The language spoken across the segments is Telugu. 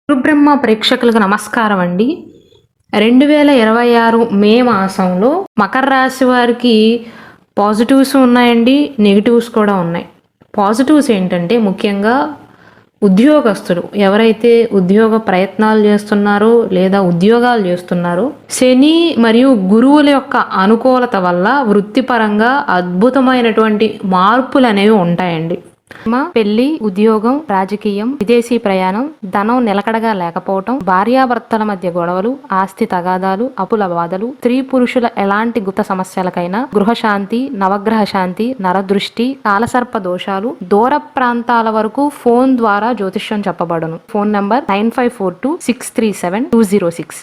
గురుబ్రహ్మ ప్రేక్షకులకు నమస్కారం అండి. 2026 మే మాసంలో మకర రాశి వారికి పాజిటివ్స్ ఉన్నాయండి, నెగిటివ్స్ కూడా ఉన్నాయి. పాజిటివ్స్ ఏంటంటే ముఖ్యంగా ఉద్యోగస్తులు ఎవరైతే ఉద్యోగ ప్రయత్నాలు చేస్తున్నారో లేదా ఉద్యోగాలు చేస్తున్నారో శని మరియు గురువుల యొక్క అనుకూలత వల్ల వృత్తిపరంగా అద్భుతమైనటువంటి మార్పులు అనేవి ఉంటాయండి. పెళ్లి, ఉద్యోగం, రాజకీయం, విదేశీ ప్రయాణం, ధనం నిలకడగా లేకపోవటం, భార్యాభర్తల మధ్య గొడవలు, ఆస్తి తగాదాలు, అప్పుల బాధలు, స్త్రీ పురుషుల ఎలాంటి గుప్త సమస్యలకైనా గృహశాంతి, నవగ్రహ శాంతి, నరదృష్టి, కాలసర్ప దోషాలు, దూర ప్రాంతాల వరకు ఫోన్ ద్వారా జ్యోతిష్యం చెప్పబడును. Phone number 9542637206.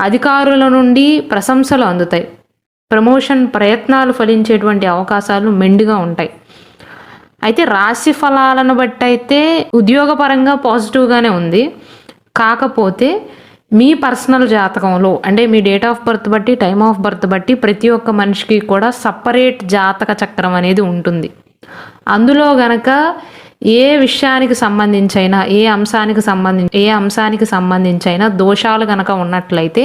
అధికారుల నుండి ప్రశంసలు అందుతాయి. ప్రమోషన్ ప్రయత్నాలు ఫలించేటువంటి అవకాశాలు మెండుగా ఉంటాయి. అయితే రాశి ఫలాలను బట్టి అయితే ఉద్యోగపరంగా పాజిటివ్గానే ఉంది. కాకపోతే మీ పర్సనల్ జాతకంలో అంటే మీ డేట్ ఆఫ్ బర్త్ బట్టి, టైమ్ ఆఫ్ బర్త్ బట్టి ప్రతి ఒక్క మనిషికి కూడా సపరేట్ జాతక చక్రం అనేది ఉంటుంది. అందులో గనక ఏ విషయానికి సంబంధించైనా ఏ అంశానికి సంబంధించైనా దోషాలు గనక ఉన్నట్లయితే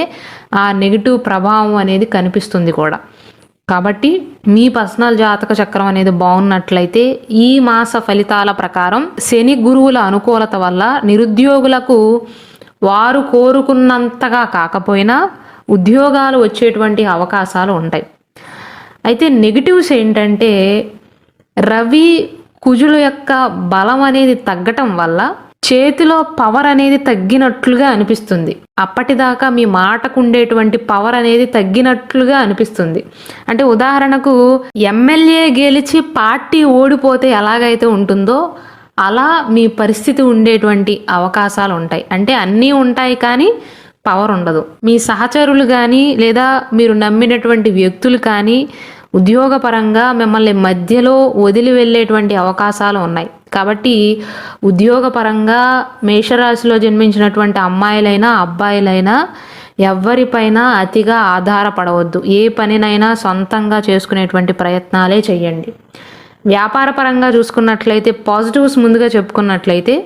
ఆ నెగిటివ్ ప్రభావం అనేది కనిపిస్తుంది కూడా. కాబట్టి మీ పర్సనల్ జాతక చక్రం అనేది బాగున్నట్లయితే ఈ మాస ఫలితాల ప్రకారం శని గురువుల అనుకూలత వల్ల నిరుద్యోగులకు వారు కోరుకున్నంతగా కాకపోయినా ఉద్యోగాలు వచ్చేటువంటి అవకాశాలు ఉంటాయి. అయితే నెగిటివ్స్ ఏంటంటే రవి కుజుల యొక్క బలం అనేది తగ్గటం వల్ల చేతిలో పవర్ అనేది తగ్గినట్లుగా అనిపిస్తుంది. అప్పటిదాకా మీ మాటకు ఉండేటువంటి పవర్ అనేది తగ్గినట్లుగా అనిపిస్తుంది. అంటే ఉదాహరణకు ఎమ్మెల్యే గెలిచి పార్టీ ఓడిపోతే ఎలాగైతే ఉంటుందో అలా మీ పరిస్థితి ఉండేటువంటి అవకాశాలు ఉంటాయి. అంటే అన్నీ ఉంటాయి కానీ పవర్ ఉండదు. మీ సహచరులు కానీ లేదా మీరు నమ్మినటువంటి వ్యక్తులు కానీ ఉద్యోగపరంగా మిమ్మల్ని మధ్యలో వదిలి వెళ్ళేటువంటి అవకాశాలు ఉన్నాయి. కాబట్టి ఉద్యోగపరంగా మేషరాశిలో జన్మించినటువంటి అమ్మాయిలైనా అబ్బాయిలైనా ఎవరిపైనా అతిగా ఆధారపడవద్దు. ఏ పనినైనా సొంతంగా చేసుకునేటువంటి ప్రయత్నాలే చేయండి. వ్యాపారపరంగా చూసుకున్నట్లయితే పాజిటివ్స్ ముందుగా చెప్పుకున్నట్లయితే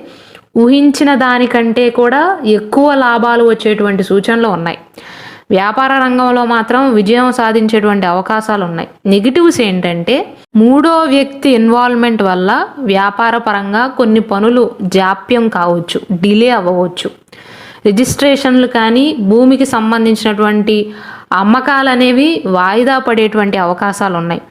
ఊహించిన దానికంటే కూడా ఎక్కువ లాభాలు వచ్చేటువంటి సూచనలు ఉన్నాయి. వ్యాపార రంగంలో మాత్రం విజయం సాధించేటువంటి అవకాశాలు ఉన్నాయి. నెగిటివ్స్ ఏంటంటే మూడో వ్యక్తి ఇన్వాల్వ్మెంట్ వల్ల వ్యాపార పరంగా కొన్ని పనులు జాప్యం కావచ్చు, డిలే అవ్వవచ్చు. రిజిస్ట్రేషన్లు కానీ భూమికి సంబంధించినటువంటి అమ్మకాలు అనేవి వాయిదా పడేటువంటి అవకాశాలు ఉన్నాయి.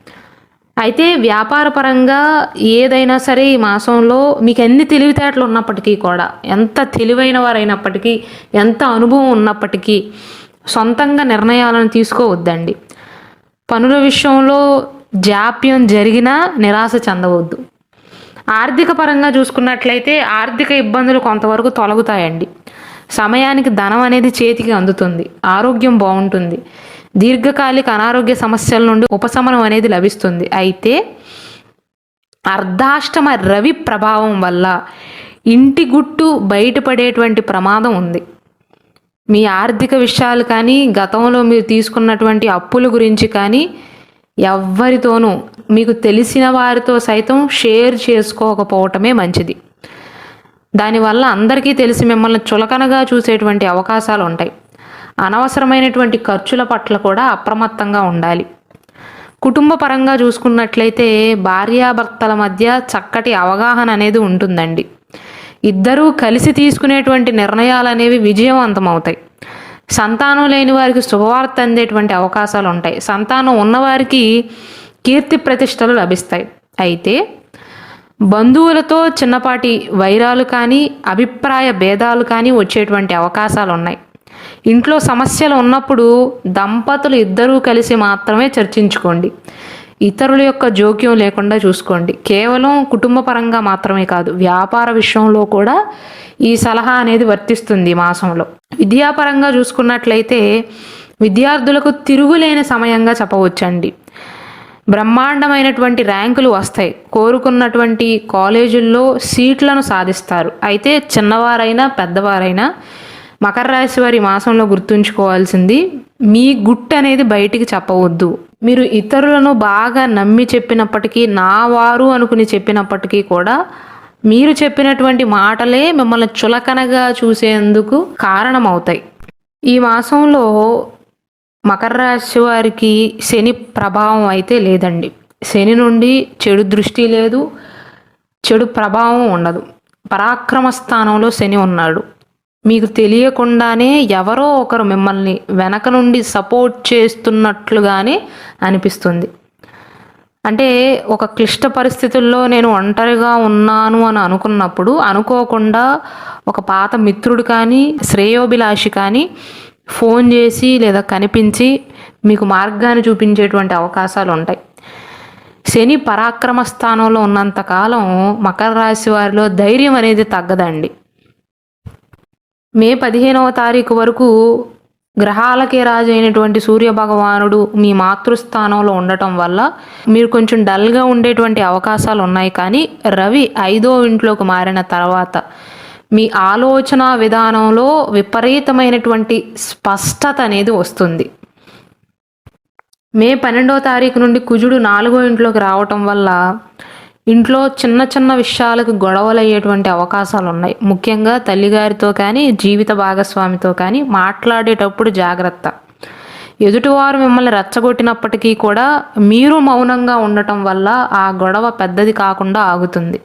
అయితే వ్యాపార పరంగా ఏదైనా సరే ఈ మాసంలో మీకు ఎన్ని తెలివితేటలు ఉన్నప్పటికీ కూడా, ఎంత తెలివైన వారైనప్పటికీ, ఎంత అనుభవం ఉన్నప్పటికీ సొంతంగా నిర్ణయాలను తీసుకోవద్దండి. పనుల విషయంలో జాప్యం జరిగినా నిరాశ చెందవద్దు. ఆర్థిక పరంగా చూసుకున్నట్లయితే ఆర్థిక ఇబ్బందులు కొంతవరకు తొలగుతాయండి. సమయానికి ధనం అనేది చేతికి అందుతుంది. ఆరోగ్యం బాగుంటుంది. దీర్ఘకాలిక అనారోగ్య సమస్యల నుండి ఉపశమనం అనేది లభిస్తుంది. అయితే అర్ధాష్టమ రవి ప్రభావం వల్ల ఇంటి గుట్టు బయటపడేటువంటి ప్రమాదం ఉంది. మీ ఆర్థిక విషయాలు కానీ గతంలో మీరు తీసుకున్నటువంటి అప్పుల గురించి కానీ ఎవ్వరితోనూ మీకు తెలిసిన వారితో సైతం షేర్ చేసుకోకపోవటమే మంచిది. దానివల్ల అందరికీ తెలిసి మిమ్మల్ని చులకనగా చూసేటువంటి అవకాశాలు ఉంటాయి. అనవసరమైనటువంటి ఖర్చుల పట్ల కూడా అప్రమత్తంగా ఉండాలి. కుటుంబ పరంగా చూసుకున్నట్లయితే భార్యాభర్తల మధ్య చక్కటి అవగాహన అనేది ఉంటుందండి. ఇద్దరూ కలిసి తీసుకునేటువంటి నిర్ణయాలు అనేవి విజయవంతమవుతాయి. సంతానం లేని వారికి శుభవార్త అందేటువంటి అవకాశాలు ఉంటాయి. సంతానం ఉన్నవారికి కీర్తి ప్రతిష్టలు లభిస్తాయి. అయితే బంధువులతో చిన్నపాటి వైరాలు కానీ అభిప్రాయ భేదాలు కానీ వచ్చేటువంటి అవకాశాలు ఉన్నాయి. ఇంట్లో సమస్యలు ఉన్నప్పుడు దంపతులు ఇద్దరూ కలిసి మాత్రమే చర్చించుకోండి. ఇతరుల యొక్క జోక్యం లేకుండా చూసుకోండి. కేవలం కుటుంబ పరంగా మాత్రమే కాదు, వ్యాపార విషయంలో కూడా ఈ సలహా అనేది వర్తిస్తుంది ఈ మాసంలో. విద్యాపరంగా చూసుకున్నట్లయితే విద్యార్థులకు తిరుగులేని సమయంగా చెప్పవచ్చండి. బ్రహ్మాండమైనటువంటి ర్యాంకులు వస్తాయి. కోరుకున్నటువంటి కాలేజీల్లో సీట్లను సాధిస్తారు. అయితే చిన్నవారైనా పెద్దవారైనా మకర రాశి వారి మాసంలో గుర్తుంచుకోవాల్సింది మీ గుట్టు అనేది బయటికి చెప్పవద్దు. మీరు ఇతరులను బాగా నమ్మి చెప్పినప్పటికీ, నా వారు అనుకుని చెప్పినప్పటికీ కూడా మీరు చెప్పినటువంటి మాటలే మిమ్మల్ని చులకనగా చూసేందుకు కారణమవుతాయి. ఈ మాసంలో మకర రాశి వారికి శని ప్రభావం అయితే లేదండి. శని నుండి చెడు దృష్టి లేదు, చెడు ప్రభావం ఉండదు. పరాక్రమ స్థానంలో శని ఉన్నాడు. మీకు తెలియకుండానే ఎవరో ఒకరు మిమ్మల్ని వెనక నుండి సపోర్ట్ చేస్తున్నట్లుగానే అనిపిస్తుంది. అంటే ఒక క్లిష్ట పరిస్థితుల్లో నేను ఒంటరిగా ఉన్నాను అని అనుకున్నప్పుడు అనుకోకుండా ఒక పాత మిత్రుడు కానీ శ్రేయోభిలాషి కానీ ఫోన్ చేసి లేదా కనిపించి మీకు మార్గాన్ని చూపించేటువంటి అవకాశాలు ఉంటాయి. శని పరాక్రమ స్థానంలో ఉన్నంతకాలం మకర రాశి వారిలో ధైర్యం అనేది తగ్గదండి. మే 15వ తారీఖు వరకు గ్రహాలకే రాజు అయినటువంటి సూర్య భగవానుడు మీ మాతృస్థానంలో ఉండటం వల్ల మీరు కొంచెం డల్గా ఉండేటువంటి అవకాశాలు ఉన్నాయి. కానీ రవి 5వ ఇంట్లోకి మారిన తర్వాత మీ ఆలోచన విధానంలో విపరీతమైనటువంటి స్పష్టత అనేది వస్తుంది. మే 12వ తారీఖు నుండి కుజుడు 4వ ఇంట్లోకి రావటం వల్ల ఇంట్లో చిన్న చిన్న విషయాలకు గొడవలు అయ్యేటువంటి అవకాశాలు ఉన్నాయి. ముఖ్యంగా తల్లిగారితో కానీ జీవిత భాగస్వామితో కానీ మాట్లాడేటప్పుడు జాగ్రత్త. ఎదుటివారు మిమ్మల్ని రెచ్చగొట్టినప్పటికీ కూడా మీరు మౌనంగా ఉండటం వల్ల ఆ గొడవ పెద్దది కాకుండా ఆగుతుంది.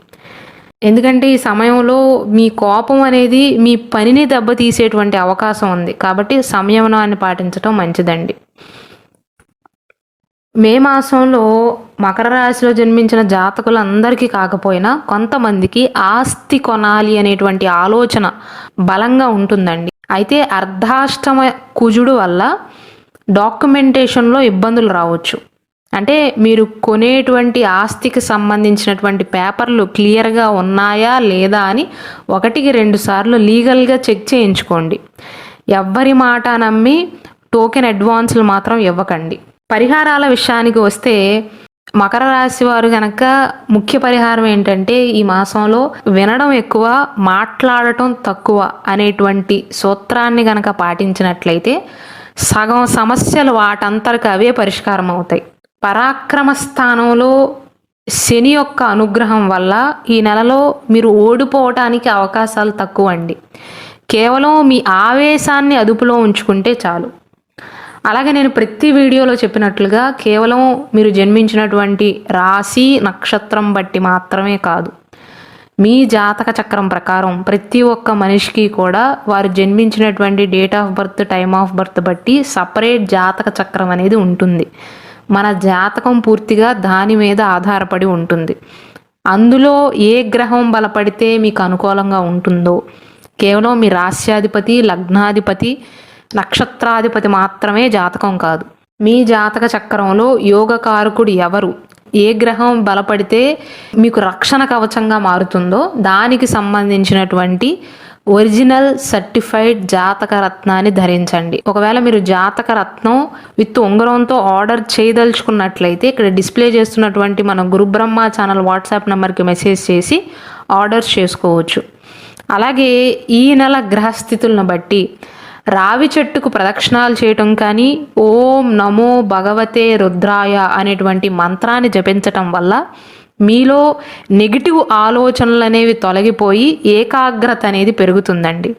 ఎందుకంటే ఈ సమయంలో మీ కోపం అనేది మీ పనిని దెబ్బతీసేటువంటి అవకాశం ఉంది. కాబట్టి సంయమనాన్ని పాటించడం మంచిదండి. మే మాసంలో మకర రాశిలో జన్మించిన జాతకులందరికీ కాకపోయినా కొంతమందికి ఆస్తి కొనాలి అనేటువంటి ఆలోచన బలంగా ఉంటుందండి. అయితే అర్ధాష్టమ కుజుడు వల్ల డాక్యుమెంటేషన్లో ఇబ్బందులు రావచ్చు. అంటే మీరు కొనేటువంటి ఆస్తికి సంబంధించినటువంటి పేపర్లు క్లియర్గా ఉన్నాయా లేదా అని 1-2 సార్లు లీగల్గా చెక్ చేయించుకోండి. ఎవ్వరి మాట నమ్మి టోకెన్ అడ్వాన్సులు మాత్రం ఇవ్వకండి. పరిహారాల విషయానికి వస్తే మకర రాశి వారు కనుక ముఖ్య పరిహారం ఏంటంటే ఈ మాసంలో వినడం ఎక్కువ, మాట్లాడటం తక్కువ అనేటువంటి సూత్రాన్ని కనుక పాటించినట్లయితే సగం సమస్యలు వాటంతరకు అవే పరిష్కారం అవుతాయి. పరాక్రమ స్థానంలో శని యొక్క అనుగ్రహం వల్ల ఈ నెలలో మీరు ఓడిపోవటానికి అవకాశాలు తక్కువ అండి. కేవలం మీ ఆవేశాన్ని అదుపులో ఉంచుకుంటే చాలు. అలాగే నేను ప్రతి వీడియోలో చెప్పినట్లుగా కేవలం మీరు జన్మించినటువంటి రాశి నక్షత్రం బట్టి మాత్రమే కాదు, మీ జాతక చక్రం ప్రకారం ప్రతి ఒక్క మనిషికి కూడా వారు జన్మించినటువంటి date of birth, time of birth బట్టి సపరేట్ జాతక చక్రం అనేది ఉంటుంది. మన జాతకం పూర్తిగా దాని మీద ఆధారపడి ఉంటుంది. అందులో ఏ గ్రహం బలపడితే మీకు అనుకూలంగా ఉంటుందో కేవలం మీ రాశ్యాధిపతి, లగ్నాధిపతి, నక్షత్రాధిపతి మాత్రమే జాతకం కాదు. మీ జాతక చక్రంలో యోగకారకుడు ఎవరు, ఏ గ్రహం బలపడితే మీకు రక్షణ కవచంగా మారుతుందో దానికి సంబంధించినటువంటి ఒరిజినల్ సర్టిఫైడ్ జాతక రత్నాన్ని ధరించండి. ఒకవేళ మీరు జాతక రత్నం విత్ ఉంగరంతో ఆర్డర్ చేయదలుచుకున్నట్లయితే ఇక్కడ డిస్ప్లే చేస్తున్నటువంటి మన గురుబ్రహ్మ ఛానల్ వాట్సాప్ నెంబర్కి మెసేజ్ చేసి ఆర్డర్స్ చేసుకోవచ్చు. అలాగే ఈ నెల గ్రహస్థితులను బట్టి రావి చెట్టుకు ప్రదక్షిణాలు చేయటం కానీ, ఓం నమో భగవతే రుద్రాయ అనేటువంటి మంత్రాన్ని జపించటం వల్ల మీలో నెగిటివ్ ఆలోచనలు అనేవి తొలగిపోయి ఏకాగ్రత అనేది పెరుగుతుందండి.